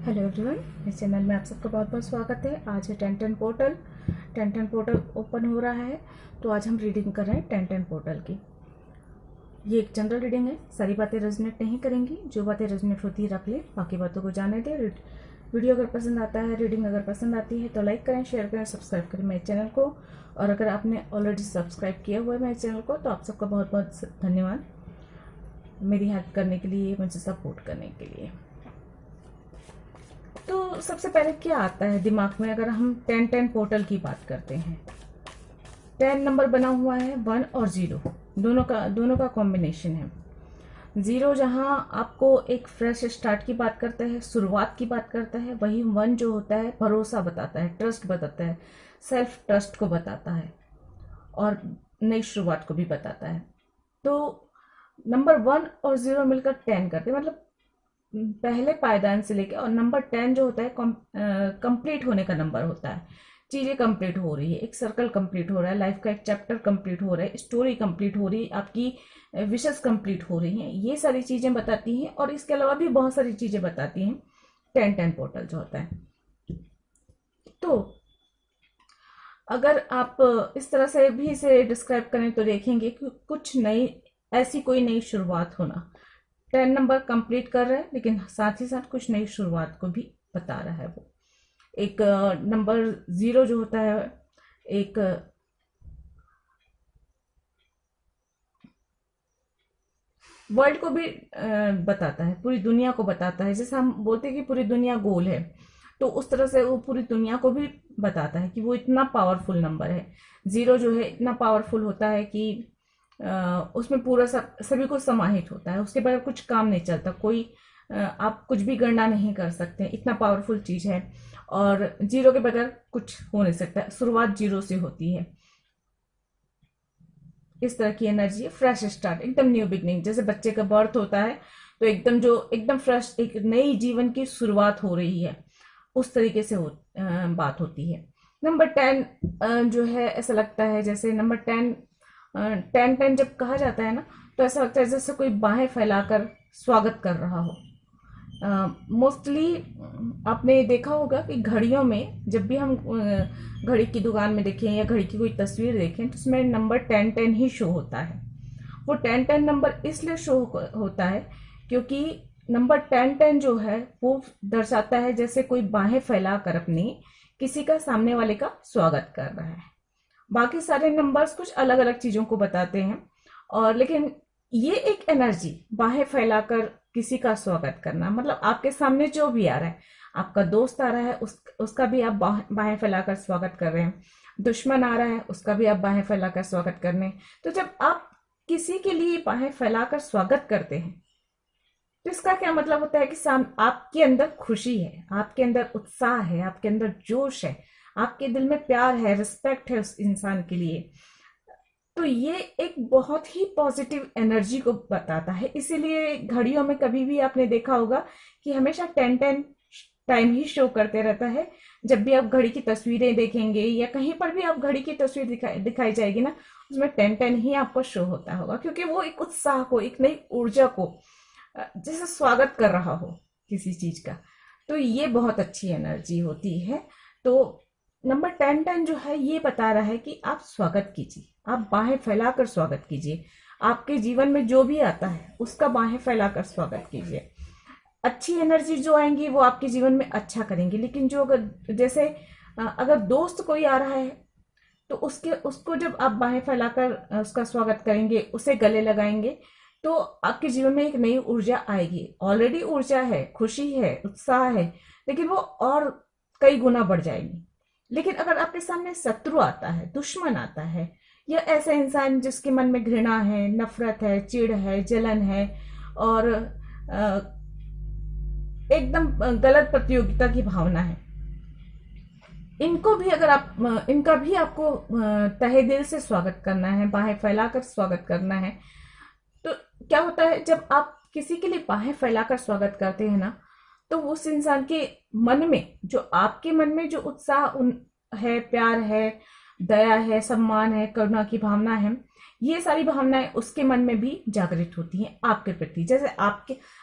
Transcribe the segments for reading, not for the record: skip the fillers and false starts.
Hello everyone, इस channel में आप सबका बहुत बहुत स्वागत है। आज है 1010 पोर्टल। 1010 पोर्टल ओपन हो रहा है, तो आज हम रीडिंग कर रहे हैं 1010 पोर्टल की। ये एक जनरल रीडिंग है, सारी बातें रेजोनेट नहीं करेंगी। जो बातें रेजोनेट होती है रख ले, बाकी बातों को जाने दे। वीडियो अगर पसंद आता है, रीडिंग अगर पसंद आती है तो लाइक करें, शेयर करें, सब्सक्राइब करें मेरे चैनल को। और अगर आपने ऑलरेडी सब्सक्राइब किया हुआ है मेरे चैनल को तो आप सबका बहुत बहुत धन्यवाद, मेरी हेल्प करने के लिए, मुझे सपोर्ट करने के लिए। तो सबसे पहले क्या आता है दिमाग में अगर हम 1010 पोर्टल की बात करते हैं। 10 नंबर बना हुआ है, 1 और 0 दोनों का कॉम्बिनेशन है। 0 जहां आपको एक फ्रेश स्टार्ट की बात करता है, शुरुआत की बात करता है, वही 1 जो होता है भरोसा बताता है, ट्रस्ट बताता है, सेल्फ ट्रस्ट को बताता है और नई शुरुआत को भी बताता है। तो नंबर 1 और 0 मिलकर 10 करते हैं, मतलब पहले पायदान से लेके। और नंबर 10 जो होता है कंप्लीट होने का नंबर होता है। चीजें कंप्लीट हो रही है, एक सर्कल कंप्लीट हो रहा है, लाइफ का एक चैप्टर कंप्लीट हो रहा है, स्टोरी कंप्लीट हो रही है, आपकी विशेष कंप्लीट हो रही हैं। ये सारी चीजें बताती हैं और इसके अलावा भी बहुत सारी चीजें बताती हैं 1010 पोर्टल जो होता है। तो अगर आप इस तरह से भी इसे डिस्क्राइब करें तो देखेंगे कि कुछ नई, ऐसी कोई नई शुरुआत होना। 10 नंबर कंप्लीट कर रहा है, लेकिन साथ ही साथ कुछ नई शुरुआत को भी बता रहा है। वो एक नंबर 0 जो होता है, एक वर्ल्ड को भी बताता है, पूरी दुनिया को बताता है। जैसे हम बोलते हैं कि पूरी दुनिया गोल है, तो उस तरह से वो पूरी दुनिया को भी बताता है कि वो इतना पावरफुल नंबर है। 0 जो है इतना पावरफुल होता है कि उसमें पूरा सभी कुछ समाहित होता है, उसके बगैर कुछ काम नहीं चलता। कोई आप कुछ भी गणना नहीं कर सकते, इतना पावरफुल चीज है। और 0 के बगैर कुछ हो नहीं सकता, शुरुआत 0 से होती है। इस तरह की एनर्जी है, फ्रेश स्टार्ट, एकदम न्यू बिगनिंग। जैसे बच्चे का बर्थ होता है तो एकदम फ्रेश, एक नई जीवन की शुरुआत हो रही है, उस तरीके से बात होती है। नंबर 10 जो है, ऐसा लगता है जैसे नंबर 10 10 जब कहा जाता है ना, तो ऐसा लगता है जैसे कोई बाहें फैलाकर स्वागत कर रहा हो। मोस्टली आपने देखा होगा कि घड़ियों में जब भी हम घड़ी की दुकान में देखें या घड़ी की कोई तस्वीर देखें तो उसमें नंबर 10 ही शो होता है। वो 10 नंबर इसलिए शो होता है क्योंकि नंबर 10 जो है वो दर्शाता है जैसे कोई बाहें फैलाकर अपनी किसी का, सामने वाले का स्वागत कर रहा है। बाकी सारे नंबर्स कुछ अलग अलग चीजों को बताते हैं, और लेकिन ये एक एनर्जी, बाहें फैलाकर किसी का स्वागत करना, मतलब आपके सामने जो भी आ रहा है, आपका दोस्त आ रहा है, उसका भी आप बाहें फैलाकर स्वागत कर रहे हैं। दुश्मन आ रहा है, उसका भी आप बाहें फैलाकर स्वागत कर रहे हैं। तो जब आप किसी के लिए बाहें फैलाकर स्वागत करते हैं तो इसका क्या मतलब होता है कि आपके अंदर खुशी है, आपके अंदर उत्साह है, आपके अंदर जोश है, आपके दिल में प्यार है, रिस्पेक्ट है उस इंसान के लिए। तो ये एक बहुत ही पॉजिटिव एनर्जी को बताता है। इसीलिए घड़ियों में कभी भी आपने देखा होगा कि हमेशा 10 टाइम ही शो करते रहता है। जब भी आप घड़ी की तस्वीरें देखेंगे या कहीं पर भी आप घड़ी की तस्वीर दिखाई जाएगी ना, उसमें 10 ही आपको शो होता होगा, क्योंकि वो एक उत्साह को, एक नई ऊर्जा को, जैसे स्वागत कर रहा हो किसी चीज का। तो ये बहुत अच्छी एनर्जी होती है। तो नंबर 10 जो है ये बता रहा है कि आप स्वागत कीजिए, आप बाहें फैलाकर स्वागत कीजिए। आपके जीवन में जो भी आता है उसका बाहें फैलाकर स्वागत कीजिए। अच्छी एनर्जी जो आएंगी वो आपके जीवन में अच्छा करेंगी। लेकिन जो अगर जैसे अगर दोस्त कोई आ रहा है तो उसको जब आप बाहें फैलाकर उसका स्वागत करेंगे, उसे गले लगाएंगे, तो आपके जीवन में एक नई ऊर्जा आएगी। ऑलरेडी ऊर्जा है, खुशी है, उत्साह है, लेकिन वो और कई गुना बढ़ जाएगी। लेकिन अगर आपके सामने शत्रु आता है, दुश्मन आता है, या ऐसा इंसान जिसके मन में घृणा है, नफरत है, चिढ़ है, जलन है, और एकदम गलत प्रतियोगिता की भावना है, इनको भी अगर आप इनका भी आपको तहे दिल से स्वागत करना है, बाहें फैलाकर स्वागत करना है, तो क्या होता है जब आप किसी के लिए बाहें फैलाकर स्वागत करते हैं ना, तो उस इंसान के मन में, जो आपके मन में जो उत्साह है, प्यार है, दया है, सम्मान है, करुणा की भावना है, ये सारी भावनाएं उसके मन में भी जागृत होती हैं आपके प्रति। जैसे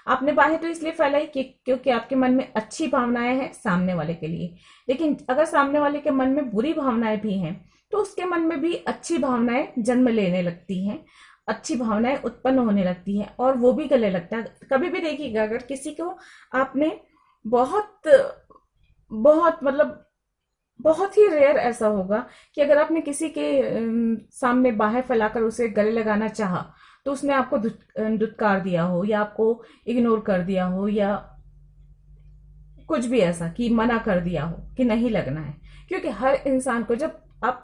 आपने बाहें तो इसलिए फैलाई कि क्योंकि आपके मन में अच्छी भावनाएं हैं सामने वाले के लिए, लेकिन अगर सामने वाले के मन में बुरी भावनाएं भी हैं तो उसके मन में भी अच्छी भावनाएं जन्म लेने लगती हैं, अच्छी भावनाएं उत्पन्न होने लगती हैं, और वो भी गले लगता है। कभी भी देखिएगा, अगर किसी को आपने बहुत बहुत मतलब बहुत ही रेयर ऐसा होगा कि अगर आपने किसी के सामने बाहें फैलाकर उसे गले लगाना चाहा तो उसने आपको दुत्कार दिया हो या आपको इग्नोर कर दिया हो या कुछ भी ऐसा कि मना कर दिया हो कि नहीं लगना है। क्योंकि हर इंसान को जब आप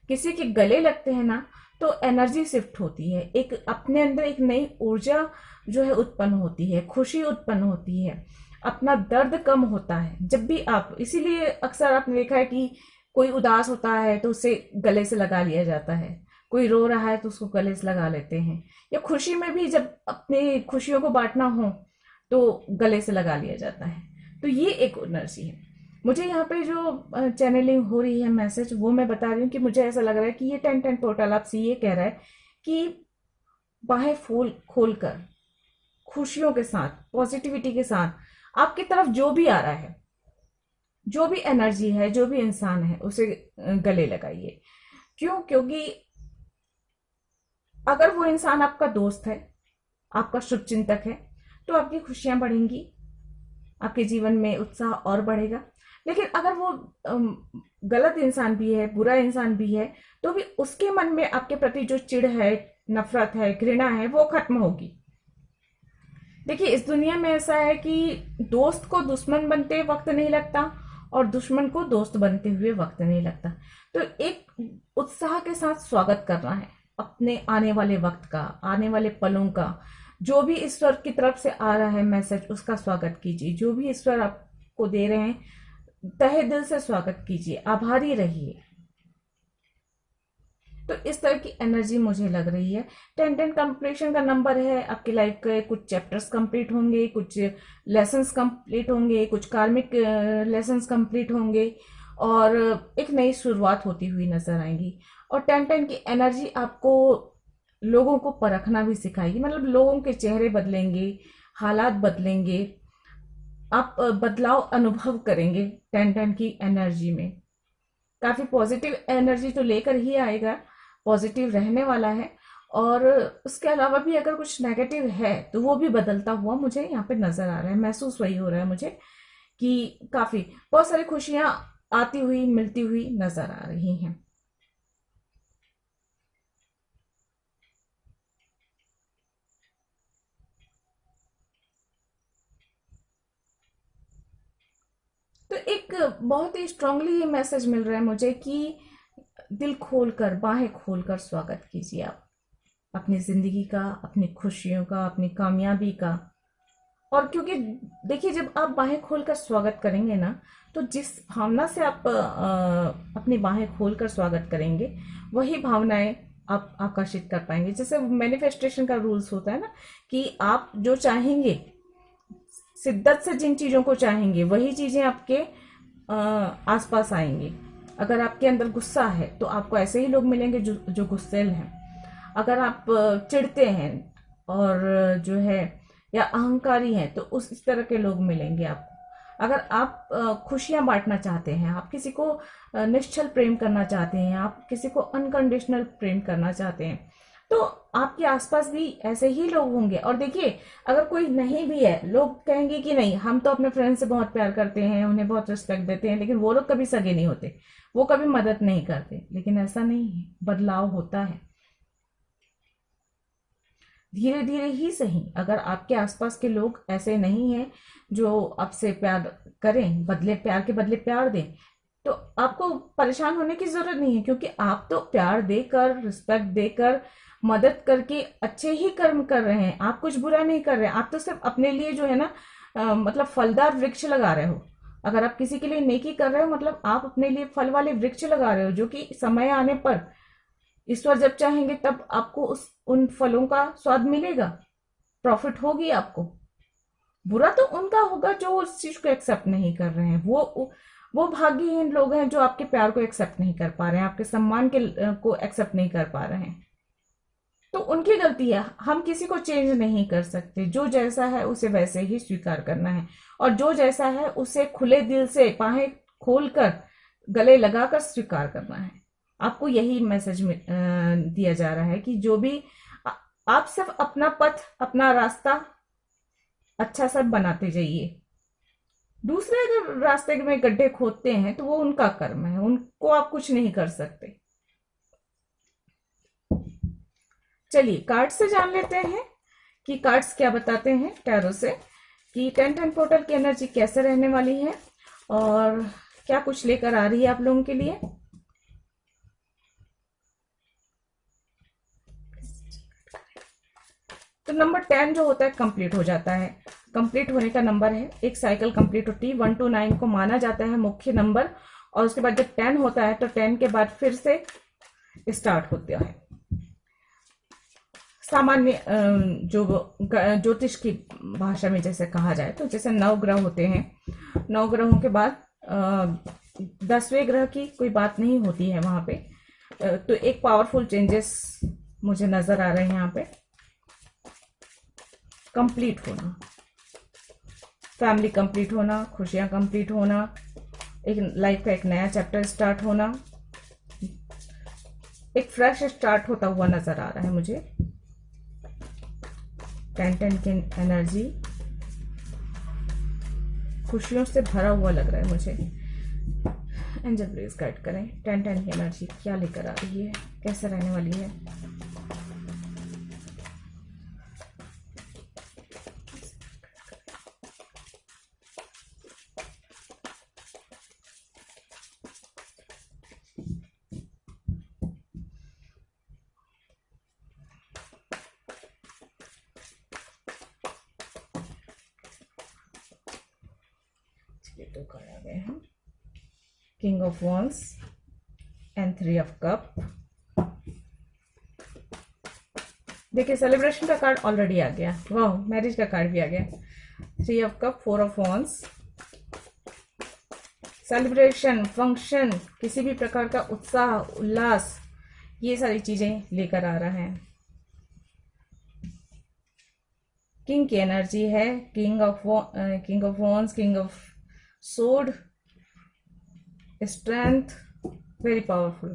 किसी के गले लगते हैं ना तो एनर्जी शिफ्ट होती है, एक अपने अंदर एक नई ऊर्जा जो है उत्पन्न होती है, खुशी उत्पन्न होती है, अपना दर्द कम होता है जब भी आप। इसीलिए अक्सर आपने देखा है कि कोई उदास होता है तो उसे गले से लगा लिया जाता है, कोई रो रहा है तो उसको गले से लगा लेते हैं, या खुशी में भी जब अपनी खुशियों को बांटना हो तो गले से लगा लिया जाता है। तो ये एक एनर्जी है। मुझे यहाँ पे जो चैनलिंग हो रही है मैसेज वो मैं बता रही हूँ कि मुझे ऐसा लग रहा है कि ये 1010 पोर्टल आपसे ये कह रहा है कि बाहें खोल कर खुशियों के साथ, पॉजिटिविटी के साथ आपकी तरफ जो भी आ रहा है, जो भी एनर्जी है, जो भी इंसान है, उसे गले लगाइए। क्यों? क्योंकि अगर वो इंसान आपका दोस्त है, आपका शुभचिंतक है, तो आपकी खुशियां बढ़ेंगी, आपके जीवन में उत्साह और बढ़ेगा। लेकिन अगर वो गलत इंसान भी है, बुरा इंसान भी है, तो भी उसके मन में आपके प्रति जो चिढ़ है, नफरत है, घृणा है, वो खत्म होगी। देखिए, इस दुनिया में ऐसा है कि दोस्त को दुश्मन बनते वक्त नहीं लगता और दुश्मन को दोस्त बनते हुए वक्त नहीं लगता। तो एक उत्साह के साथ स्वागत करना है अपने आने वाले वक्त का, आने वाले पलों का। जो भी ईश्वर की तरफ से आ रहा है मैसेज, उसका स्वागत कीजिए। जो भी ईश्वर आपको दे रहे हैं, तहे दिल से स्वागत कीजिए, आभारी रहिए। तो इस तरह की एनर्जी मुझे लग रही है। 1010 कंप्लीशन का नंबर है। आपकी लाइफ के कुछ चैप्टर्स कंप्लीट होंगे, कुछ लेसन्स कंप्लीट होंगे, कुछ कार्मिक लेसन्स कंप्लीट होंगे और एक नई शुरुआत होती हुई नजर आएंगी। और 1010 की एनर्जी आपको लोगों को परखना भी सिखाएगी। मतलब लोगों के चेहरे बदलेंगे, हालात बदलेंगे, आप बदलाव अनुभव करेंगे 1010 की एनर्जी में। काफी पॉजिटिव एनर्जी तो लेकर ही आएगा, पॉजिटिव रहने वाला है। और उसके अलावा भी अगर कुछ नेगेटिव है तो वो भी बदलता हुआ मुझे यहाँ पे नजर आ रहा है। महसूस वही हो रहा है मुझे कि काफी बहुत सारी खुशियां आती हुई मिलती हुई नजर आ रही हैं। तो एक बहुत ही स्ट्रांगली ये मैसेज मिल रहा है मुझे कि दिल खोलकर, बाहें खोलकर स्वागत कीजिए आप अपनी जिंदगी का, अपनी खुशियों का, अपनी कामयाबी का। और क्योंकि देखिए, जब आप बाहें खोलकर स्वागत करेंगे ना, तो जिस भावना से आप अपनी बाहें खोलकर स्वागत करेंगे, वही भावनाएं आप आकर्षित कर पाएंगे। जैसे मैनिफेस्टेशन का रूल्स होता है ना कि आप जो चाहेंगे, शिद्दत से जिन चीजों को चाहेंगे, वही चीजें आपके आसपास आएंगी। अगर आपके अंदर गुस्सा है तो आपको ऐसे ही लोग मिलेंगे जो गुस्सेल हैं। अगर आप चिढ़ते हैं और जो है या अहंकारी हैं तो इस तरह के लोग मिलेंगे आपको। अगर आप खुशियां बांटना चाहते हैं, आप किसी को निश्चल प्रेम करना चाहते हैं, आप किसी को अनकंडीशनल प्रेम करना चाहते हैं, तो आपके आसपास भी ऐसे ही लोग होंगे। और देखिए, अगर कोई नहीं भी है, लोग कहेंगे कि नहीं, हम तो अपने फ्रेंड से बहुत प्यार करते हैं, उन्हें बहुत रिस्पेक्ट देते हैं, लेकिन वो लोग कभी सगे नहीं होते, वो कभी मदद नहीं करते। लेकिन ऐसा नहीं है, बदलाव होता है धीरे धीरे ही सही। अगर आपके आसपास के लोग ऐसे नहीं हैं जो आपसे प्यार करें, बदले प्यार के बदले प्यार दें, तो आपको परेशान होने की जरूरत नहीं है। क्योंकि आप तो प्यार देकर, रिस्पेक्ट देकर, मदद करके अच्छे ही कर्म कर रहे हैं। आप कुछ बुरा नहीं कर रहे हैं। आप तो सिर्फ अपने लिए जो है ना मतलब फलदार वृक्ष लगा रहे हो। अगर आप किसी के लिए नेकी कर रहे हो, मतलब आप अपने लिए फल वाले वृक्ष लगा रहे हो, जो कि समय आने पर ईश्वर जब चाहेंगे तब आपको उन फलों का स्वाद मिलेगा, प्रॉफिट होगी आपको। बुरा तो उनका होगा जो उस चीज को एक्सेप्ट नहीं कर रहे हैं। वो भाग्यहीन लोग हैं जो आपके प्यार को एक्सेप्ट नहीं कर पा रहे हैं, आपके सम्मान को एक्सेप्ट नहीं कर पा रहे हैं। तो उनकी गलती है, हम किसी को चेंज नहीं कर सकते। जो जैसा है उसे वैसे ही स्वीकार करना है, और जो जैसा है उसे खुले दिल से बाहें खोलकर गले लगाकर स्वीकार करना है। आपको यही मैसेज में दिया जा रहा है कि जो भी आ- आप सिर्फ अपना पथ, अपना रास्ता अच्छा सा बनाते जाइए। दूसरे अगर रास्ते में गड्ढे खोदते हैं तो वो उनका कर्म है, उनको आप कुछ नहीं कर सकते। चलिए कार्ड से जान लेते हैं कि कार्ड्स क्या बताते हैं टैरो से, कि 1010 पोर्टल की एनर्जी कैसे रहने वाली है और क्या कुछ लेकर आ रही है आप लोगों के लिए। तो नंबर 10 जो होता है कंप्लीट हो जाता है, कंप्लीट होने का नंबर है। एक साइकिल कंप्लीट होती है, 1 to 9 को माना जाता है मुख्य नंबर, और उसके बाद जब 10 होता है तो 10 के बाद फिर से स्टार्ट होता है। सामान्य जो ज्योतिष की भाषा में जैसे कहा जाए तो जैसे 9 ग्रह होते हैं, 9 ग्रहों के बाद 10वें ग्रह की कोई बात नहीं होती है वहां पे। तो एक पावरफुल चेंजेस मुझे नजर आ रहे हैं यहाँ पे। कंप्लीट होना, फैमिली कंप्लीट होना, खुशियां कंप्लीट होना, एक लाइफ का एक नया चैप्टर स्टार्ट होना, एक फ्रेश स्टार्ट होता हुआ नजर आ रहा है मुझे। 1010 की एनर्जी खुशियों से भरा हुआ लग रहा है मुझे। एंजल प्लीज गाइड करें, 1010 की एनर्जी क्या लेकर आ रही है, कैसे रहने वाली है। तो कार्ड आ गए हैं, king of once and 3 of cup. देखिए सेलिब्रेशन का कार्ड ऑलरेडी आ गया, वाह मैरिज का कार्ड भी आ गया। 3 of cup, 4 of once, celebration, function, किसी भी प्रकार का उत्साह उल्लास, ये सारी चीजें लेकर आ रहा है। किंग की एनर्जी है, king of wands, king of सोड, strength, very powerful.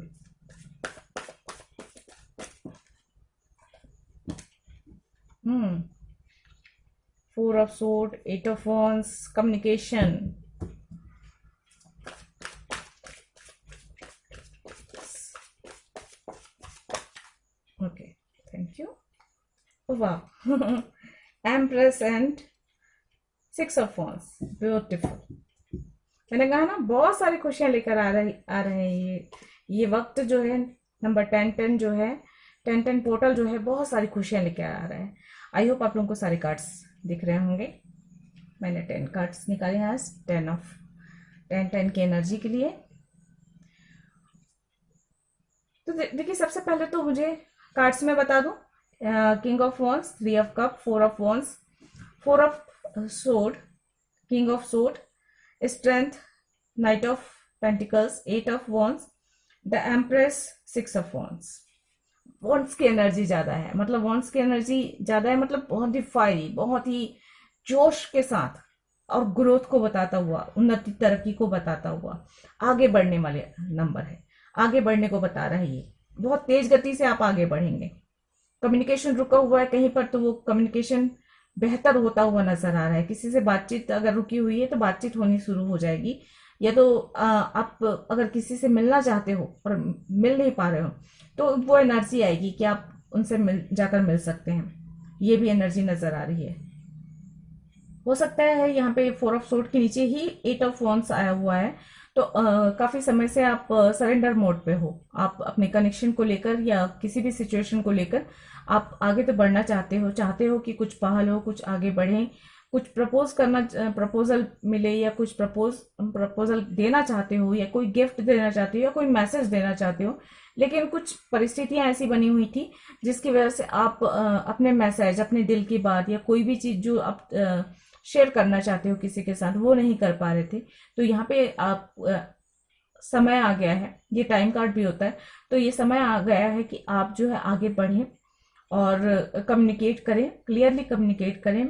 Hmm 4 of sword, 8 of wands, communication, okay thank you, वाह empress and 6 of wands, beautiful. मैंने कहा ना बहुत सारी खुशियां लेकर आ रहे हैं ये वक्त जो है। नंबर 1010 जो है, 1010 पोर्टल जो है बहुत सारी खुशियां लेकर आ रहा है। आई होप आप लोगों को सारे कार्ड्स दिख रहे होंगे। मैंने 10 कार्ड्स निकाले हैं आज 1010 की एनर्जी के लिए। तो देखिए सबसे पहले तो मुझे कार्ड्स में बता दूं, king of wands, 3 of cup, 4 of wands, 4 of swords, king of सोड, strength, knight of pentacles, 8 of wands, the empress, 6 of wands. Wands की एनर्जी ज्यादा है, मतलब वॉन्स की एनर्जी ज्यादा है, मतलब बहुत ही फायरी, बहुत ही जोश के साथ और ग्रोथ को बताता हुआ, उन्नति तरक्की को बताता हुआ आगे बढ़ने वाले नंबर है। आगे बढ़ने को बता रहा है ये, बहुत तेज गति से आप आगे बढ़ेंगे। कम्युनिकेशन रुका हुआ है कहीं पर तो वो कम्युनिकेशन बेहतर होता हुआ नजर आ रहा है। किसी से बातचीत अगर रुकी हुई है तो बातचीत होनी शुरू हो जाएगी, या तो आप अगर किसी से मिलना चाहते हो और मिल नहीं पा रहे हो तो वो एनर्जी आएगी कि आप उनसे जाकर मिल सकते हैं। ये भी एनर्जी नजर आ रही है। हो सकता है यहाँ पे 4 ऑफ सोर्ड के नीचे ही 8 ऑफ वॉन्स आया हुआ है, तो काफी समय से आप सरेंडर मोड पे हो। आप अपने कनेक्शन को लेकर या किसी भी सिचुएशन को लेकर आप आगे तो बढ़ना चाहते हो कि कुछ पहल हो, कुछ आगे बढ़े, कुछ प्रपोजल मिले, या कुछ प्रपोजल देना चाहते हो, या कोई गिफ्ट देना चाहते हो, या कोई मैसेज देना चाहते हो। लेकिन कुछ परिस्थितियां ऐसी बनी हुई थी जिसकी वजह से आप अपने मैसेज, अपने दिल की बात, या कोई भी चीज जो आप शेयर करना चाहते हो किसी के साथ, वो नहीं कर पा रहे थे। तो यहाँ पे आप समय आ गया है, ये टाइम कार्ड भी होता है, तो ये समय आ गया है कि आप जो है आगे बढ़ें और कम्युनिकेट करें, क्लियरली कम्युनिकेट करें,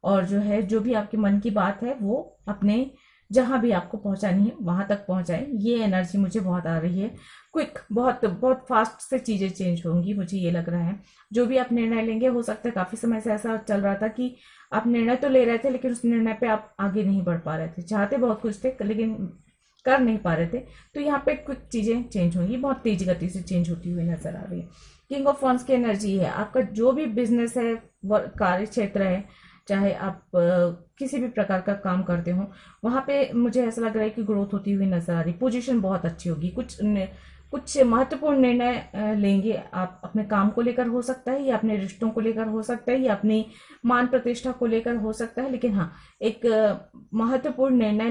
और जो है जो भी आपके मन की बात है वो अपने जहां भी आपको पहुंचानी है वहां तक पहुंचाएं। ये एनर्जी मुझे बहुत आ रही है। क्विक, बहुत बहुत फास्ट से चीजें चेंज होंगी, मुझे ये लग रहा है। जो भी आप निर्णय लेंगे, हो सकता है काफी समय से ऐसा चल रहा था कि आप निर्णय तो ले रहे थे लेकिन उस निर्णय पे आप आगे नहीं बढ़ पा रहे थे, चाहते बहुत कुछ थे लेकिन कर नहीं पा रहे थे। तो यहाँ पे क्विक चीजें चेंज होंगी, बहुत तेज गति से चेंज होती हुई नजर आ रही है। किंग ऑफ वंस की एनर्जी है। आपका जो भी बिजनेस है, कार्य क्षेत्र है, चाहे आप किसी भी प्रकार का काम करते हो, वहां पे मुझे ऐसा लग रहा है कि ग्रोथ होती हुई नजर आ रही। पोजीशन बहुत अच्छी होगी। कुछ महत्वपूर्ण निर्णय लेंगे आप, अपने काम को लेकर हो सकता है, या अपने रिश्तों को लेकर हो सकता है, या अपनी मान प्रतिष्ठा को लेकर हो सकता है। लेकिन हाँ, एक महत्वपूर्ण निर्णय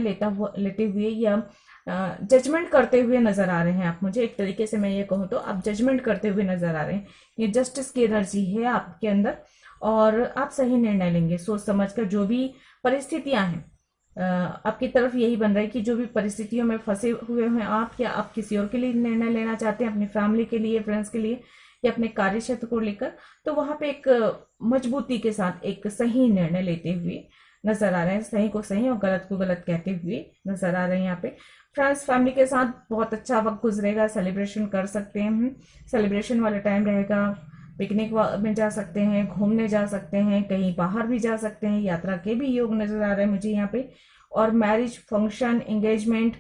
लेते हुए या जजमेंट करते हुए नजर आ रहे हैं आप मुझे। एक तरीके से मैं ये कहूँ तो आप जजमेंट करते हुए नजर आ रहे हैं। ये जस्टिस की एनर्जी है आपके अंदर, और आप सही निर्णय लेंगे सोच समझ कर। जो भी परिस्थितियां हैं, आपकी तरफ यही बन रहा है कि जो भी परिस्थितियों में फंसे हुए हैं आप, या आप किसी और के लिए निर्णय लेना चाहते हैं, अपनी फैमिली के लिए, फ्रेंड्स के लिए, या अपने कार्य क्षेत्र को लेकर, तो वहां पे एक मजबूती के साथ एक सही निर्णय लेते हुए नजर आ रहे हैं। सही को सही और गलत को गलत कहते हुए नजर आ रहे हैं यहाँ पे। फ्रेंड्स फैमिली के साथ बहुत अच्छा वक्त गुजरेगा, सेलिब्रेशन कर सकते हैं हम, सेलिब्रेशन वाला टाइम रहेगा। पिकनिक में जा सकते हैं, घूमने जा सकते हैं, कहीं बाहर भी जा सकते हैं, यात्रा के भी योग नजर आ रहे हैं मुझे यहाँ पे। और मैरिज फंक्शन, एंगेजमेंट,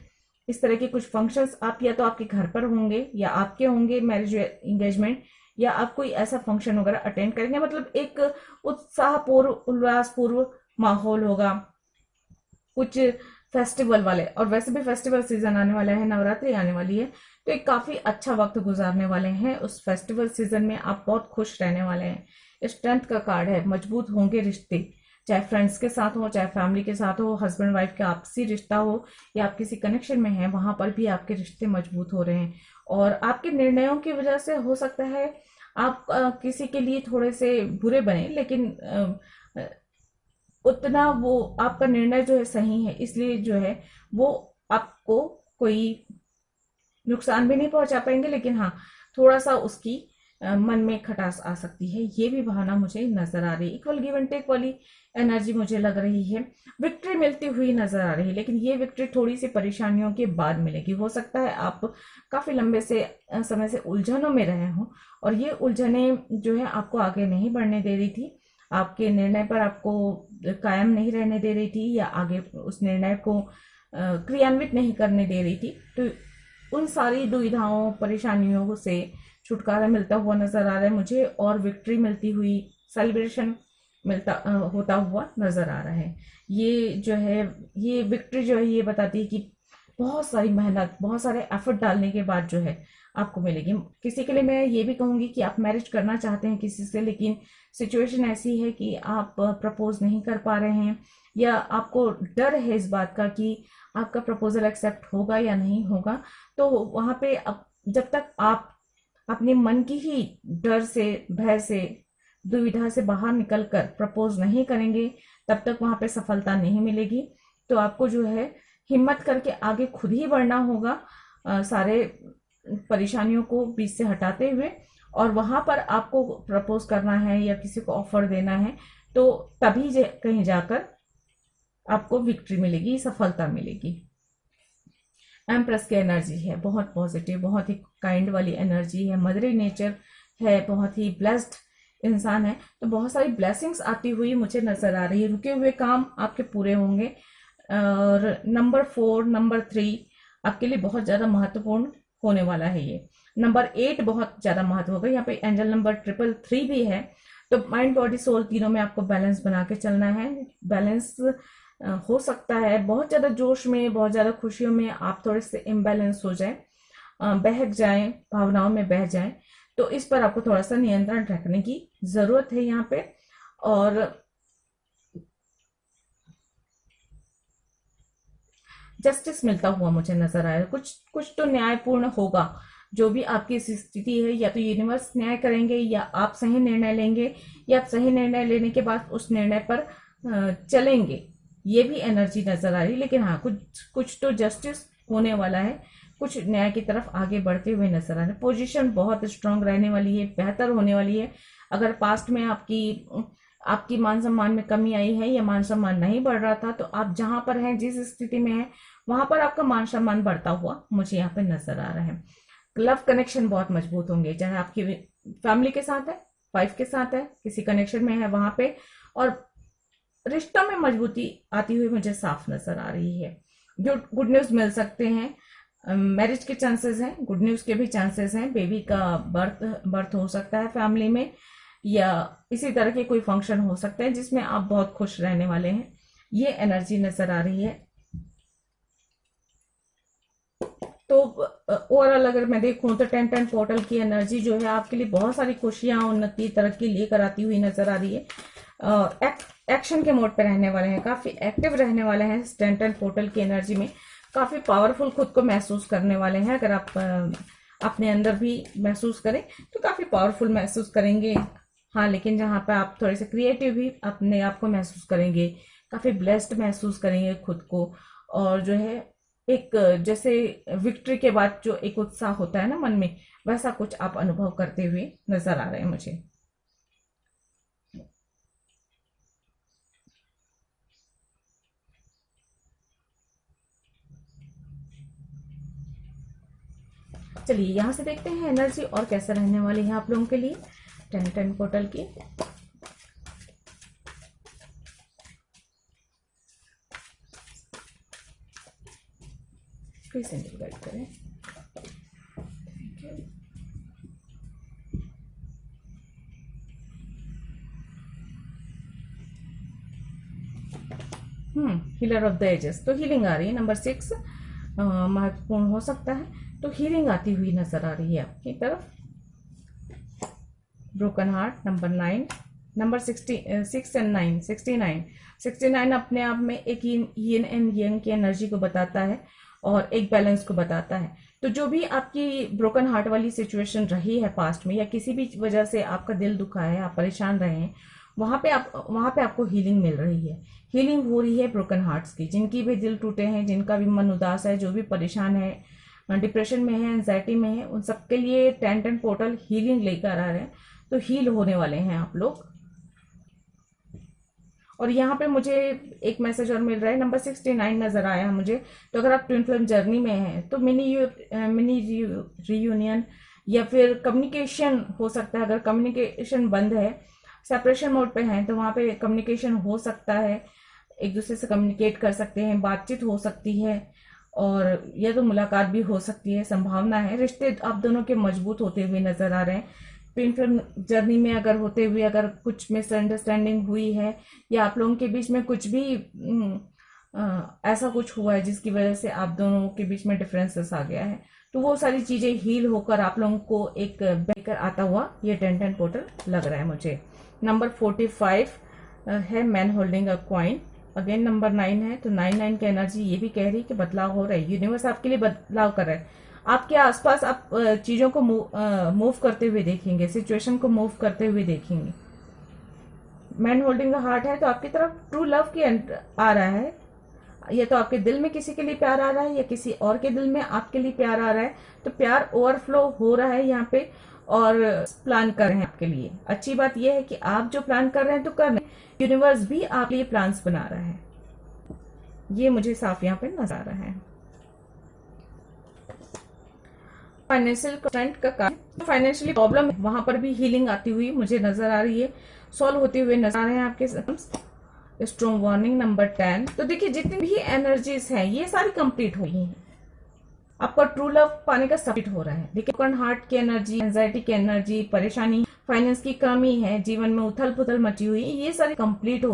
इस तरह के कुछ फंक्शंस आप या तो आपके घर पर होंगे, या आपके होंगे मैरिज एंगेजमेंट, या आप कोई ऐसा फंक्शन वगैरह अटेंड करेंगे। मतलब एक उत्साहपूर्व, उल्लासपूर्व माहौल होगा, कुछ फेस्टिवल वाले। और वैसे भी फेस्टिवल सीजन आने वाला है, नवरात्रि आने वाली है, तो एक काफी अच्छा वक्त गुजारने वाले हैं। उस फेस्टिवल सीजन में आप बहुत खुश रहने वाले हैं। स्ट्रेंथ का कार्ड है, मजबूत होंगे रिश्ते, चाहे फ्रेंड्स के साथ हो, चाहे फैमिली के साथ हो, हस्बैंड वाइफ का आपसी रिश्ता हो, या आप किसी कनेक्शन में हैं, वहां पर भी आपके रिश्ते मजबूत हो रहे हैं। और आपके निर्णयों की वजह से हो सकता है आप किसी के लिए थोड़े से बुरे बने, लेकिन उतना वो आपका निर्णय जो है सही है, इसलिए जो है वो आपको कोई नुकसान भी नहीं पहुंचा पाएंगे। लेकिन हाँ, थोड़ा सा उसकी मन में खटास आ सकती है, ये भी भावना मुझे नजर आ रही है। इक्वल गिव एंड टेक वाली एनर्जी मुझे लग रही है। विक्ट्री मिलती हुई नजर आ रही है, लेकिन ये विक्ट्री थोड़ी सी परेशानियों के बाद मिलेगी। हो सकता है आप काफी लंबे से समय से उलझनों में रहे हों, और ये उलझने जो है आपको आगे नहीं बढ़ने दे रही थी, आपके निर्णय पर आपको कायम नहीं रहने दे रही थी, या आगे उस निर्णय को क्रियान्वित नहीं करने दे रही थी। तो उन सारी दुविधाओं, परेशानियों से छुटकारा मिलता हुआ नजर आ रहा है मुझे, और विक्ट्री मिलती हुई, सेलिब्रेशन होता हुआ नजर आ रहा है। ये जो है, ये विक्ट्री जो है ये बताती है कि बहुत सारी मेहनत, बहुत सारे एफर्ट डालने के बाद जो है आपको मिलेगी। किसी के लिए मैं ये भी कहूंगी कि आप मैरिज करना चाहते हैं किसी से, लेकिन सिचुएशन ऐसी है कि आप प्रपोज नहीं कर पा रहे हैं, या आपको डर है इस बात का कि आपका प्रपोजल एक्सेप्ट होगा या नहीं होगा। तो वहां पे जब तक आप अपने मन की ही डर से, भय से, दुविधा से बाहर निकलकर प्रपोज नहीं करेंगे, तब तक वहां पे सफलता नहीं मिलेगी। तो आपको जो है हिम्मत करके आगे खुद ही बढ़ना होगा, सारे परेशानियों को बीच से हटाते हुए। और वहां पर आपको प्रपोज करना है या किसी को ऑफर देना है, तो तभी कहीं जाकर आपको विक्ट्री मिलेगी, सफलता मिलेगी। एम्प्रेस की एनर्जी है, बहुत पॉजिटिव, बहुत ही काइंड वाली एनर्जी है। मदरी नेचर है, बहुत ही ब्लेस्ड इंसान है, तो बहुत सारी ब्लेसिंग्स आती हुई मुझे नजर आ रही है। रुके हुए काम आपके पूरे होंगे। और नंबर 4, नंबर 3 आपके लिए बहुत ज्यादा महत्वपूर्ण होने वाला है। ये नंबर 8 बहुत ज्यादा महत्व होगा। यहाँ पे एंजल नंबर 333 भी है। तो माइंड, बॉडी, सोल तीनों में आपको बैलेंस बना के चलना है। बैलेंस हो सकता है बहुत ज्यादा जोश में, बहुत ज्यादा खुशियों में आप थोड़े से इम्बैलेंस हो जाए, बहक जाए, भावनाओं में बह जाए। तो इस पर आपको थोड़ा सा नियंत्रण रखने की जरूरत है यहाँ पे। और जस्टिस मिलता हुआ मुझे नजर आया। कुछ कुछ तो न्यायपूर्ण होगा। जो भी आपकी स्थिति है, या तो यूनिवर्स न्याय करेंगे, या आप सही निर्णय लेंगे, या आप सही निर्णय लेने के बाद उस निर्णय पर चलेंगे। ये भी एनर्जी नजर आ रही है। लेकिन हाँ, कुछ कुछ तो जस्टिस होने वाला है, कुछ न्याय की तरफ आगे बढ़ते हुए नजर आ रहे हैं। पोजीशन बहुत स्ट्रांग रहने वाली है, बेहतर होने वाली है। अगर पास्ट में आपकी आपकी मान सम्मान में कमी आई है या मान सम्मान नहीं बढ़ रहा था, तो आप जहां पर हैं, जिस स्थिति में हैं, वहां पर आपका मान सम्मान बढ़ता हुआ मुझे यहाँ पे नजर आ रहा है। लव कनेक्शन बहुत मजबूत होंगे, चाहे आपकी फैमिली के साथ है, वाइफ के साथ है, किसी कनेक्शन में है वहां पे, और रिश्तों में मजबूती आती हुई मुझे साफ नजर आ रही है। जो गुड न्यूज मिल सकते हैं, मैरिज के चांसेस हैं, गुड न्यूज के भी चांसेस हैं, बेबी का बर्थ हो सकता है फैमिली में, या इसी तरह के कोई फंक्शन हो सकता है जिसमें आप बहुत खुश रहने वाले हैं, ये एनर्जी नजर आ रही है। तो ओवरऑल अगर मैं देखूं तो 10-10 पोर्टल की एनर्जी जो है आपके लिए बहुत सारी खुशियां, उन्नति, तरक्की लेकर आती हुई नजर आ रही है। एक्शन के मोड पे रहने वाले हैं, काफी एक्टिव रहने वाले हैं। 10-10 पोर्टल की एनर्जी में काफी पावरफुल खुद को महसूस करने वाले हैं। अगर आप अपने अंदर भी महसूस करें तो काफी पावरफुल महसूस करेंगे। हाँ, लेकिन जहाँ पे आप थोड़े से क्रिएटिव भी अपने आप को महसूस करेंगे, काफी ब्लेस्ड महसूस करेंगे खुद को, और जो है एक जैसे विक्ट्री के बाद जो एक उत्साह होता है ना मन में, वैसा कुछ आप अनुभव करते हुए नजर आ रहे हैं मुझे। चलिए यहाँ से देखते हैं एनर्जी और कैसे रहने वाली है आप लोगों के लिए 10-10 पोर्टल की। प्लीज गाइड करें। हीलर ऑफ द एजेस, तो हीलिंग आ रही है। नंबर 6 महत्वपूर्ण हो सकता है, तो हीलिंग आती हुई नजर आ रही है आपकी तरफ। Broken heart number 9, number 6 and 9, 69 अपने आप में एक यिन एंड यंग की एनर्जी को बताता है और एक बैलेंस को बताता है। तो जो भी आपकी ब्रोकन हार्ट वाली सिचुएशन रही है पास्ट में, या किसी भी वजह से आपका दिल दुखा है, आप परेशान रहे हैं, वहां पे आपको हीलिंग मिल रही है। हीलिंग हो रही है ब्रोकन हार्ट्स की, जिनकी भी दिल टूटे हैं, जिनका भी मन उदास है, जो भी परेशान है, डिप्रेशन में है, एंजाइटी में है, उन सबके लिए 10-10 पोर्टल हीलिंग लेकर आ रहे हैं। तो हील होने वाले हैं आप लोग। और यहाँ पे मुझे एक मैसेज और मिल रहा है, नंबर 69 नजर आया है मुझे। तो अगर आप ट्विन फ्लेम जर्नी में हैं तो मिनी रियूनियन या फिर कम्युनिकेशन हो सकता है। अगर कम्युनिकेशन बंद है, सेपरेशन मोड पे हैं, तो वहां पे कम्युनिकेशन हो सकता है, एक दूसरे से कम्युनिकेट कर सकते हैं, बातचीत हो सकती है, और या तो मुलाकात भी हो सकती है, संभावना है। रिश्ते आप दोनों के मजबूत होते हुए नजर आ रहे हैं। ट्विन फ्लेम जर्नी में अगर होते हुए अगर कुछ मिसअंडरस्टैंडिंग हुई है, या आप लोगों के बीच में कुछ भी ऐसा कुछ हुआ है जिसकी वजह से आप दोनों के बीच में डिफरेंसेस आ गया है, तो वो सारी चीजें हील होकर आप लोगों को एक बेहतर आता हुआ ये 10-10 पोर्टल लग रहा है मुझे। नंबर 45 है man holding a coin. Again number 9 है, तो 9-9 की एनर्जी ये भी कह रही है कि बदलाव हो रहा है, यूनिवर्स आपके लिए बदलाव कर रहा है। आपके आसपास आप चीजों को मूव करते हुए देखेंगे, सिचुएशन को मूव करते हुए देखेंगे। मैन होल्डिंग हार्ट है, तो आपकी तरफ ट्रू लव की आ रहा है, या तो आपके दिल में किसी के लिए प्यार आ रहा है, या किसी और के दिल में आपके लिए प्यार आ रहा है। तो प्यार ओवरफ्लो हो रहा है यहाँ पे, और प्लान कर रहे हैं आपके लिए। अच्छी बात यह है कि आप जो प्लान कर रहे हैं तो कर रहे हैं, यूनिवर्स भी आपके लिए प्लान्स बना रहा है, ये मुझे साफ यहाँ पे नजर आ रहा है। फाइनेंशियल कंस्ट्रेंट का कारण, फाइनेंशियली प्रॉब्लम है, वहां पर भी हीलिंग आती हुई मुझे नजर आ रही है, सॉल्व होते हुए नजर आ रहे हैं आपके। स्ट्रॉन्ग वार्निंग नंबर 10, तो देखिए जितनी भी एनर्जीज हैं ये सारी कंप्लीट हो गई हैं। आपका ट्रू लव पाने का सबमिट हो रहा है, लेकिन ब्रोकन हार्ट की एनर्जी, एंजाइटी की एनर्जी, परेशानी, फाइनेंस की कमी है, जीवन में उथल पुथल मची हुई है, ये सारी कंप्लीट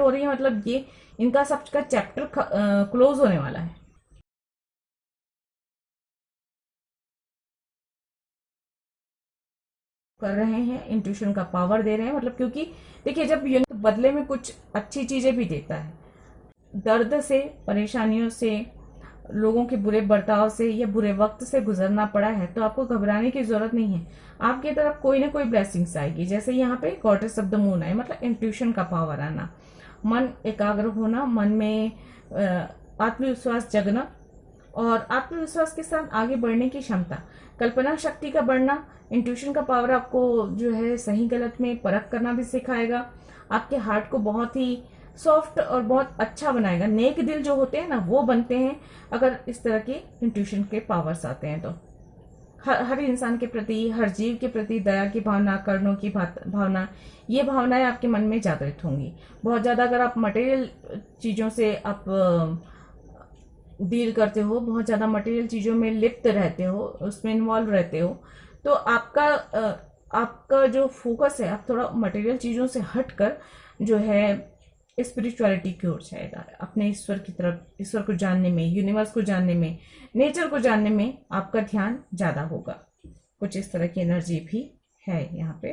हो रही है। मतलब ये इनका सबका चैप्टर क्लोज होने वाला है। कर रहे हैं, इंट्यूशन का पावर दे रहे हैं, मतलब क्योंकि देखिए जब यूनिवर्स बदले में कुछ अच्छी चीजें भी देता है, दर्द से, परेशानियों से, लोगों के बुरे बर्ताव से या बुरे वक्त से गुजरना पड़ा है, तो आपको घबराने की जरूरत नहीं है। आपकी तरफ कोई ना कोई ब्लेसिंग्स आएगी। जैसे यहाँ पे गॉडेस ऑफ द मून है, मतलब इंट्यूशन का पावर आना, मन एकाग्र होना, मन में आत्मविश्वास जगना, और आत्मविश्वास के साथ आगे बढ़ने की क्षमता, कल्पना शक्ति का बढ़ना, इंट्यूशन का पावर आपको जो है सही गलत में परख करना भी सिखाएगा। आपके हार्ट को बहुत ही सॉफ्ट और बहुत अच्छा बनाएगा। नेक दिल जो होते हैं ना वो बनते हैं अगर इस तरह के इंट्यूशन के पावर्स आते हैं। तो हर इंसान के प्रति, हर जीव के प्रति दया की भावना, करुणा की भावना, ये भावनाएं आपके मन में जागृत होंगी। बहुत ज़्यादा अगर आप मटेरियल चीज़ों से आप डील करते हो, बहुत ज़्यादा मटेरियल चीज़ों में लिप्त रहते हो, उसमें इन्वॉल्व रहते हो, तो आपका जो फोकस है, आप थोड़ा मटेरियल चीज़ों से हटकर जो है स्पिरिचुअलिटी की ओर जाएगा। अपने ईश्वर की तरफ, ईश्वर को जानने में, यूनिवर्स को जानने में, नेचर को जानने में आपका ध्यान ज़्यादा होगा। कुछ इस तरह की एनर्जी भी है यहाँ पे।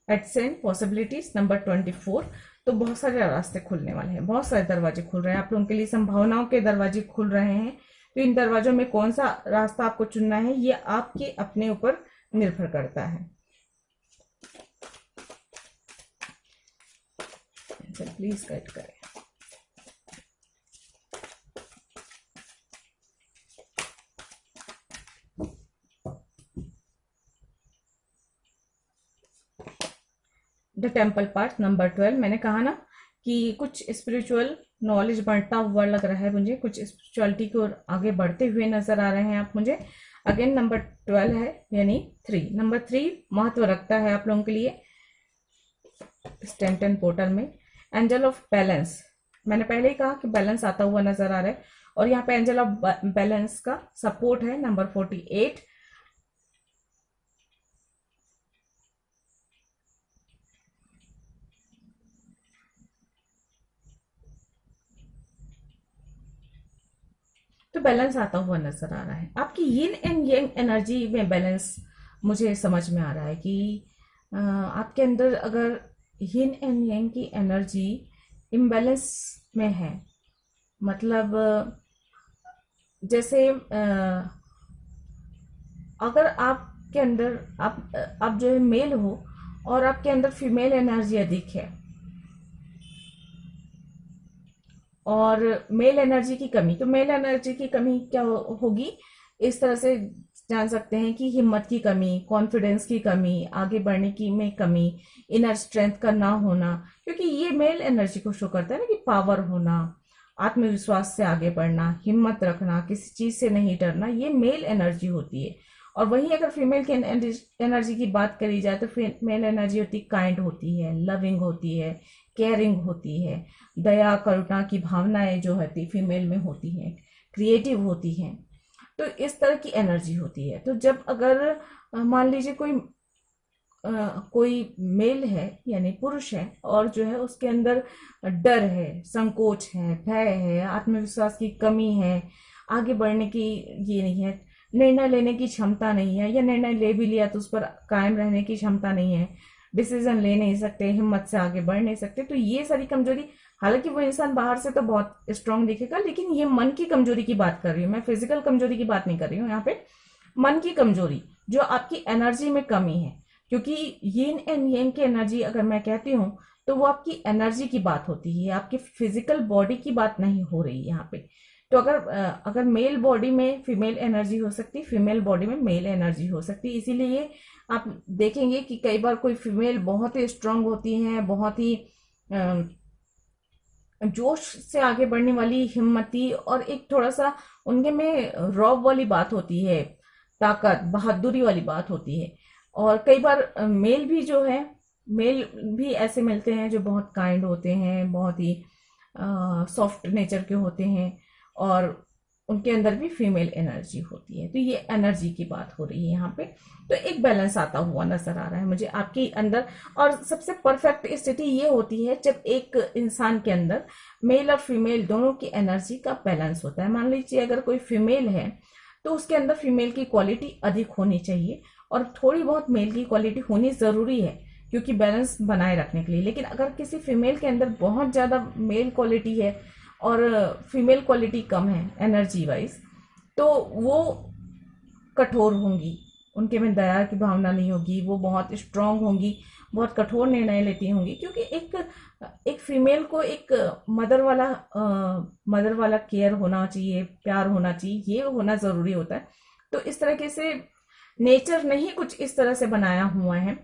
AdSense possibilities number 24। तो बहुत सारे रास्ते खुलने वाले हैं, बहुत सारे दरवाजे खुल रहे हैं आप लोगों के लिए, संभावनाओं के दरवाजे खुल रहे हैं। तो इन दरवाजों में कौन सा रास्ता आपको चुनना है ये आपके अपने ऊपर निर्भर करता है। प्लीज गाइड करें। The temple part number 12। मैंने कहा ना कि कुछ स्पिरिचुअल नॉलेज बढ़ता हुआ लग रहा है मुझे, कुछ स्पिरिचुअलिटी की ओर आगे बढ़ते हुए नजर आ रहे हैं आप मुझे। अगेन नंबर 12 है, यानी 3। नंबर 3 महत्व रखता है आप लोगों के लिए स्टैंटन पोर्टल में। एंजल ऑफ बैलेंस, मैंने पहले ही कहा कि बैलेंस आता हुआ नजर आ रहा है, और यहाँ पे एंजल ऑफ बैलेंस का सपोर्ट है नंबर 48। तो बैलेंस आता हुआ नजर आ रहा है। आपकी यिन एंड यंग एनर्जी में बैलेंस मुझे समझ में आ रहा है कि आपके अंदर अगर यिन एंड यंग की एनर्जी इम्बैलेंस में है, मतलब जैसे अगर आपके अंदर आप जो है मेल हो और आपके अंदर फीमेल एनर्जी अधिक है, और मेल एनर्जी की कमी, तो मेल एनर्जी की कमी क्या होगी, इस तरह से जान सकते हैं कि हिम्मत की कमी, कॉन्फिडेंस की कमी, आगे बढ़ने की में कमी, इनर स्ट्रेंथ का ना होना, क्योंकि ये मेल एनर्जी को शो करता है ना कि पावर होना, आत्मविश्वास से आगे बढ़ना, हिम्मत रखना, किसी चीज से नहीं डरना, ये मेल एनर्जी होती है। और वहीं अगर फीमेल की एनर्जी की बात करी जाए तो फीमेल एनर्जी होती काइंड होती है, लविंग होती है, केयरिंग होती है, दया करुणा की भावनाएं जो होती फीमेल में होती हैं, क्रिएटिव होती हैं। तो इस तरह की एनर्जी होती है। तो जब अगर मान लीजिए कोई मेल है यानी पुरुष है, और जो है उसके अंदर डर है, संकोच है, भय है, आत्मविश्वास की कमी है, आगे बढ़ने की ये नहीं है, निर्णय लेने की क्षमता नहीं है, या निर्णय ले भी लिया तो उस पर कायम रहने की क्षमता नहीं है, डिसीजन ले नहीं सकते, हिम्मत से आगे बढ़ नहीं सकते, तो ये सारी कमजोरी, हालांकि वो इंसान बाहर से तो बहुत स्ट्रांग दिखेगा, लेकिन ये मन की कमजोरी की बात कर रही हूँ मैं, फिजिकल कमजोरी की बात नहीं कर रही हूँ यहाँ पे। मन की कमजोरी जो आपकी एनर्जी में कमी है, क्योंकि यिन एंड यंग की एनर्जी अगर मैं कहती हूँ तो वो आपकी एनर्जी की बात होती है, आपकी फिजिकल बॉडी की बात नहीं हो रही यहाँ पे। तो अगर मेल बॉडी में फीमेल एनर्जी हो सकती, फीमेल बॉडी में मेल एनर्जी हो सकती, इसीलिए आप देखेंगे कि कई बार कोई फीमेल बहुत ही स्ट्रांग होती है, बहुत ही जोश से आगे बढ़ने वाली, हिम्मती, और एक थोड़ा सा उनके में रॉब वाली बात होती है, ताकत बहादुरी वाली बात होती है। और कई बार मेल भी जो है, मेल भी ऐसे मिलते हैं जो बहुत काइंड होते हैं, बहुत ही सॉफ्ट नेचर के होते हैं, और उनके अंदर भी फीमेल एनर्जी होती है। तो ये एनर्जी की बात हो रही है यहाँ पे। तो एक बैलेंस आता हुआ नजर आ रहा है मुझे आपके अंदर। और सबसे परफेक्ट स्थिति ये होती है जब एक इंसान के अंदर मेल और फीमेल दोनों की एनर्जी का बैलेंस होता है। मान लीजिए अगर कोई फीमेल है तो उसके अंदर फीमेल की क्वालिटी अधिक होनी चाहिए, और थोड़ी बहुत मेल की क्वालिटी होनी जरूरी है क्योंकि बैलेंस बनाए रखने के लिए। लेकिन अगर किसी फीमेल के अंदर बहुत ज्यादा मेल क्वालिटी है और फीमेल क्वालिटी कम है एनर्जी वाइज, तो वो कठोर होंगी, उनके में दया की भावना नहीं होगी, वो बहुत स्ट्रांग होंगी, बहुत कठोर निर्णय लेती होंगी, क्योंकि एक फीमेल को एक मदर वाला केयर होना चाहिए, प्यार होना चाहिए, ये होना ज़रूरी होता है। तो इस तरीके से नेचर ने ही कुछ इस तरह से बनाया हुआ है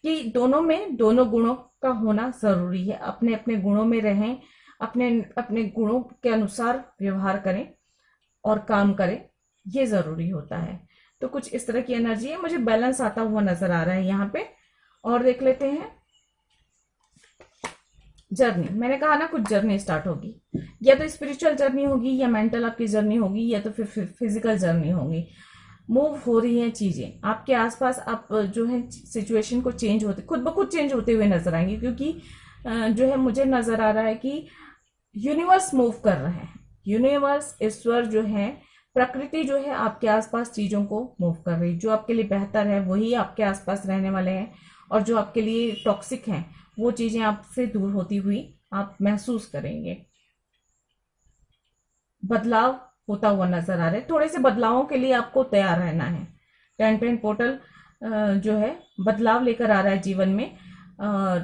कि दोनों में दोनों गुणों का होना ज़रूरी है। अपने अपने गुणों में रहें, अपने अपने गुणों के अनुसार व्यवहार करें और काम करें, ये ज़रूरी होता है। तो कुछ इस तरह की एनर्जी है, मुझे बैलेंस आता हुआ नजर आ रहा है यहाँ पे। और देख लेते हैं जर्नी। मैंने कहा ना कुछ जर्नी स्टार्ट होगी, या तो स्पिरिचुअल जर्नी होगी, या मेंटल आपकी जर्नी होगी, या तो फिर फिजिकल जर्नी होगी। मूव हो रही हैं चीजें आपके आसपास, आप जो है सिचुएशन को चेंज होते, खुद ब खुद चेंज होते हुए नजर आएंगे, क्योंकि जो है मुझे नजर आ रहा है कि यूनिवर्स मूव कर रहा है। यूनिवर्स, ईश्वर जो है, प्रकृति जो है आपके आसपास चीजों को मूव कर रही है। जो आपके लिए बेहतर है वही आपके आसपास रहने वाले हैं, और जो आपके लिए टॉक्सिक हैं वो चीजें आपसे दूर होती हुई आप महसूस करेंगे। बदलाव होता हुआ नजर आ रहा है, थोड़े से बदलावों के लिए आपको तैयार रहना है। 10 पोर्टल जो है बदलाव लेकर आ रहा है जीवन में।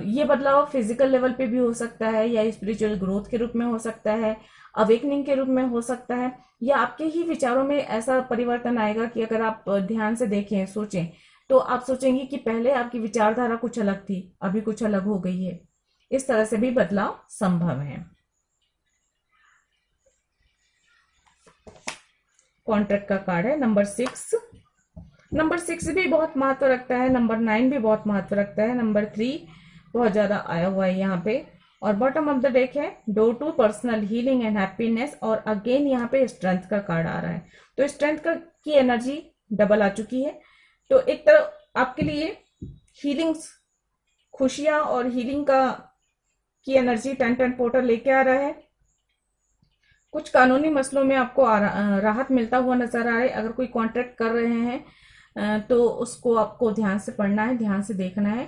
ये बदलाव फिजिकल लेवल पे भी हो सकता है, या स्पिरिचुअल ग्रोथ के रूप में हो सकता है, अवेकनिंग के रूप में हो सकता है, या आपके ही विचारों में ऐसा परिवर्तन आएगा कि अगर आप ध्यान से देखें, सोचें, तो आप सोचेंगे कि पहले आपकी विचारधारा कुछ अलग थी, अभी कुछ अलग हो गई है। इस तरह से भी बदलाव संभव है। कॉन्ट्रैक्ट का कार्ड है नंबर 6। नंबर 6 भी बहुत महत्व रखता है, नंबर 9 भी बहुत महत्व रखता है, नंबर 3 बहुत ज्यादा आया हुआ है यहाँ पे। और बॉटम ऑफ द डेक है door to personal healing and happiness, और अगेन यहाँ पे स्ट्रेंथ का कार्ड आ रहा है। तो स्ट्रेंथ का की एनर्जी डबल आ चुकी है। तो एक तरफ आपके लिए हीलिंग्स, खुशियां और हीलिंग का की एनर्जी 10 पोर्टल लेके आ रहा है। कुछ कानूनी मसलों में आपको राहत मिलता हुआ नजर आ रहा है। अगर कोई कॉन्ट्रैक्ट कर रहे हैं तो उसको आपको ध्यान से पढ़ना है, ध्यान से देखना है,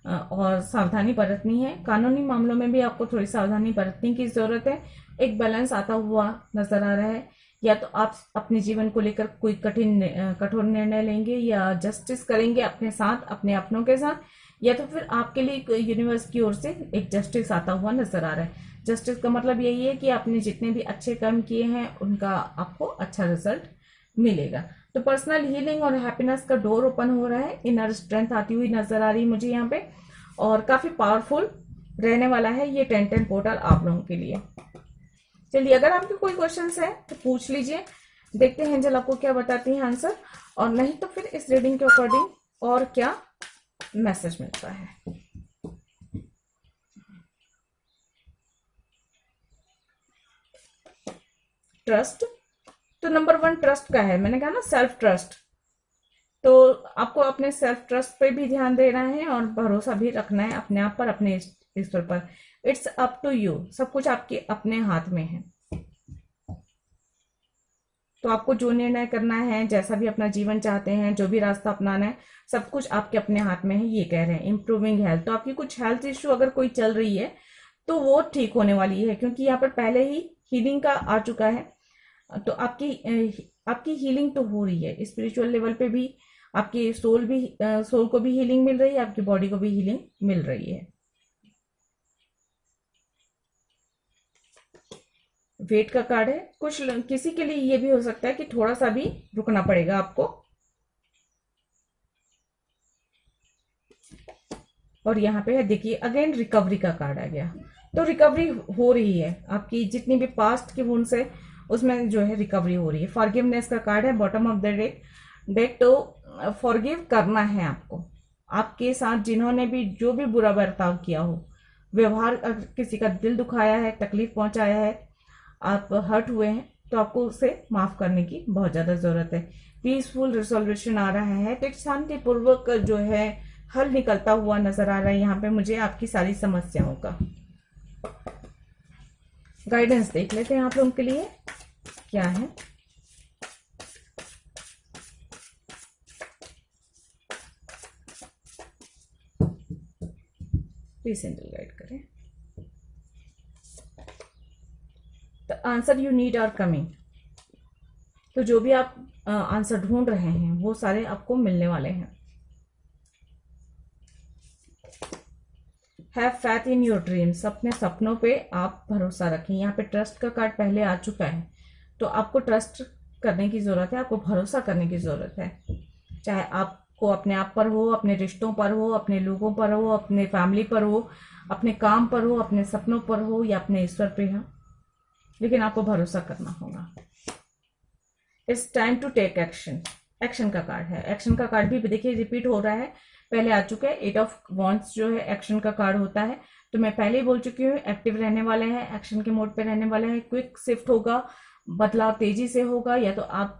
और सावधानी बरतनी है। कानूनी मामलों में भी आपको थोड़ी सावधानी बरतने की जरूरत है। एक बैलेंस आता हुआ नजर आ रहा है। या तो आप अपने जीवन को लेकर कोई कठोर निर्णय लेंगे, या जस्टिस करेंगे अपने साथ, अपने अपनों के साथ, या तो फिर आपके लिए यूनिवर्स की ओर से एक जस्टिस आता हुआ नजर आ रहा है। जस्टिस का मतलब यही है कि आपने जितने भी अच्छे कर्म किए हैं उनका आपको अच्छा रिजल्ट मिलेगा। तो पर्सनल हीलिंग और हैप्पीनेस का डोर ओपन हो रहा है। इनर स्ट्रेंथ आती हुई नजर आ रही है मुझे यहाँ पे, और काफी पावरफुल रहने वाला है ये 10 पोर्टल आप लोगों के लिए। चलिए, अगर आपके कोई क्वेश्चंस है तो पूछ लीजिए, देखते हैं एंजल आपको क्या बताती है आंसर, और नहीं तो फिर इस रीडिंग के अकॉर्डिंग और क्या मैसेज मिलता है। ट्रस्ट, तो नंबर 1 ट्रस्ट का है। मैंने कहा ना सेल्फ ट्रस्ट, तो आपको अपने सेल्फ ट्रस्ट पे भी ध्यान देना है, और भरोसा भी रखना है अपने आप पर, अपने ईश्वर पर। इट्स अप टू यू, सब कुछ आपके अपने हाथ में है। तो आपको जो निर्णय करना है, जैसा भी अपना जीवन चाहते हैं, जो भी रास्ता अपनाना है, सब कुछ आपके अपने हाथ में है। ये कह रहे हैं इंप्रूविंग हेल्थ, तो आपकी कुछ हेल्थ इश्यू अगर कोई चल रही है तो वो ठीक होने वाली है, क्योंकि यहाँ पर पहले ही हीलिंग का आ चुका है। तो आपकी हीलिंग तो हो रही है स्पिरिचुअल लेवल पे भी। आपकी सोल को भी हीलिंग मिल रही है, आपकी बॉडी को भी हीलिंग मिल रही है। वेट का कार्ड है। किसी के लिए ये भी हो सकता है कि थोड़ा सा भी रुकना पड़ेगा आपको। और यहाँ पे है देखिए अगेन रिकवरी का कार्ड आ गया। तो रिकवरी हो रही है, आपकी जितनी भी पास्ट की वुंड्स है उसमें जो है रिकवरी हो रही है। फॉरगिवनेस का कार्ड है बॉटम ऑफ द डेक। तो फॉरगिव करना है आपको, आपके साथ जिन्होंने भी जो भी बुरा बर्ताव किया हो, व्यवहार, किसी का दिल दुखाया है, तकलीफ पहुंचाया है, आप हर्ट हुए हैं, तो आपको उसे माफ करने की बहुत ज्यादा जरूरत है। पीसफुल रिजोल्यूशन आ रहा है, तो एक शांतिपूर्वक जो है हल निकलता हुआ नजर आ रहा है यहाँ पे मुझे आपकी सारी समस्याओं का। गाइडेंस देख लेते हैं आप लोगों के लिए क्या है। प्लीज एंजल गाइड करें। The answer you need are coming. तो जो भी आप आंसर ढूंढ रहे हैं वो सारे आपको मिलने वाले हैं। Have faith in your dreams, अपने सपनों पे आप भरोसा रखें। यहाँ पे ट्रस्ट का कार्ड पहले आ चुका है, तो आपको ट्रस्ट करने की ज़रूरत है, आपको भरोसा करने की ज़रूरत है। चाहे आपको अपने आप पर हो, अपने रिश्तों पर हो, अपने लोगों पर हो, अपने फैमिली पर हो, अपने काम पर हो, अपने सपनों पर हो, या अपने ईश्वर पे हो, लेकिन आपको भरोसा करना होगा। It's time to take action, action का कार्ड है। एक्शन का कार्ड भी देखिए रिपीट हो रहा है, पहले आ चुका है। 8 ऑफ वॉन्ड्स जो है एक्शन का कार्ड होता है, तो मैं पहले ही बोल चुकी हूँ, एक्टिव रहने वाले हैं, एक्शन के मोड पे रहने वाले हैं। क्विक शिफ्ट होगा, बदलाव तेजी से होगा, या तो आप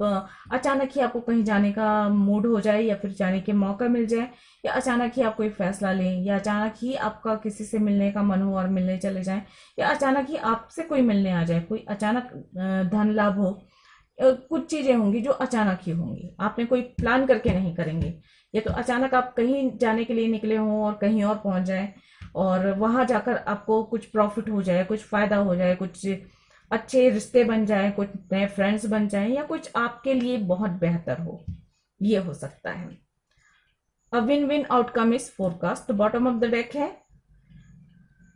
अचानक ही आपको कहीं जाने का मूड हो जाए, या फिर जाने के मौका मिल जाए, या अचानक ही आप कोई फैसला लें, या अचानक ही आपका किसी से मिलने का मन हो और मिलने चले जाएं, या अचानक ही आपसे कोई मिलने आ जाए, कोई अचानक धन लाभ हो। कुछ चीजें होंगी जो अचानक ही होंगी, आपने कोई प्लान करके नहीं करेंगे। ये तो अचानक आप कहीं जाने के लिए निकले हों और कहीं और पहुंच जाए, और वहां जाकर आपको कुछ प्रॉफिट हो जाए, कुछ फायदा हो जाए, कुछ अच्छे रिश्ते बन जाए, कुछ नए फ्रेंड्स बन जाए, या कुछ आपके लिए बहुत बेहतर हो, ये हो सकता है। A win win outcome is forecast. तो बॉटम ऑफ द डेक है,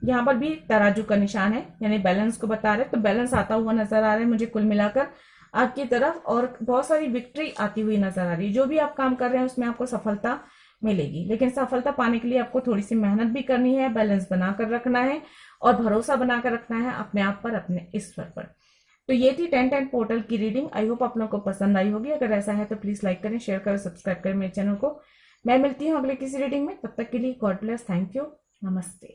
यहाँ पर भी तराजू का निशान है, यानी बैलेंस को बता रहे। तो बैलेंस आता हुआ नजर आ रहा है मुझे कुल मिलाकर आपकी तरफ, और बहुत सारी विक्ट्री आती हुई नजर आ रही है। जो भी आप काम कर रहे हैं उसमें आपको सफलता मिलेगी, लेकिन सफलता पाने के लिए आपको थोड़ी सी मेहनत भी करनी है, बैलेंस बनाकर रखना है, और भरोसा बनाकर रखना है अपने आप पर, अपने ईश्वर पर। तो ये थी 1010 पोर्टल की रीडिंग। आई होप आप लोगों को पसंद आई होगी। अगर ऐसा है तो प्लीज लाइक करें, शेयर करें, सब्सक्राइब करें मेरे चैनल को। मैं मिलती हूँ अगले किसी रीडिंग में, तब तक के लिए गॉड ब्लेस, थैंक यू, नमस्ते।